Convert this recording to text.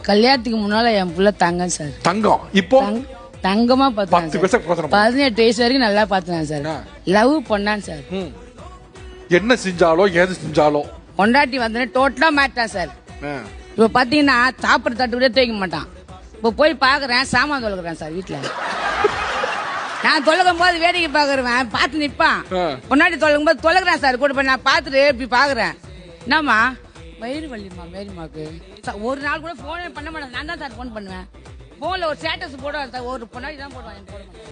கல்யாணத்துக்கு முன்னால என் புள்ள தங்கம் சார். தங்கம். இப்போ தங்கமா பார்த்தேன். 18 வயசு வரைக்கும் நல்லா பார்த்தேன் சார். லவ் பண்ணான் சார். என்ன செஞ்சாலோ ஏது செஞ்சாலோ கொண்டாட்டி வந்தனே டோட்டலா மாட்டான் சார். இப்ப பாத்தீங்கன்னா சாப்பிட்ற தட்டு கூட தேய்க்க மாட்டான். இப்ப போய் பாக்குறேன் சாமான் தொலைக்கிறேன் சார் வீட்டுல. நான் தொலைக்கும் போது வேடிக்கை பாக்குறேன் பார்த்து நிப்பான். கொண்டாட்டி தொலைக்கும் போது தொலைக்கிறேன் சார் கூட. நான் பார்த்துட்டு இப்படி பாக்குறேன். என்னம்மா வயிறு வலிமா மேரிமாக்கு ஒரு நாள் கூட போனே பண்ண மாட்டேன். நான் தான் சார் போன் பண்ணுவேன். போன்ல ஒரு ஸ்டேட்டஸ் போடுவேன். ஒரு பொண்ணாடி தான் போடுவேன்.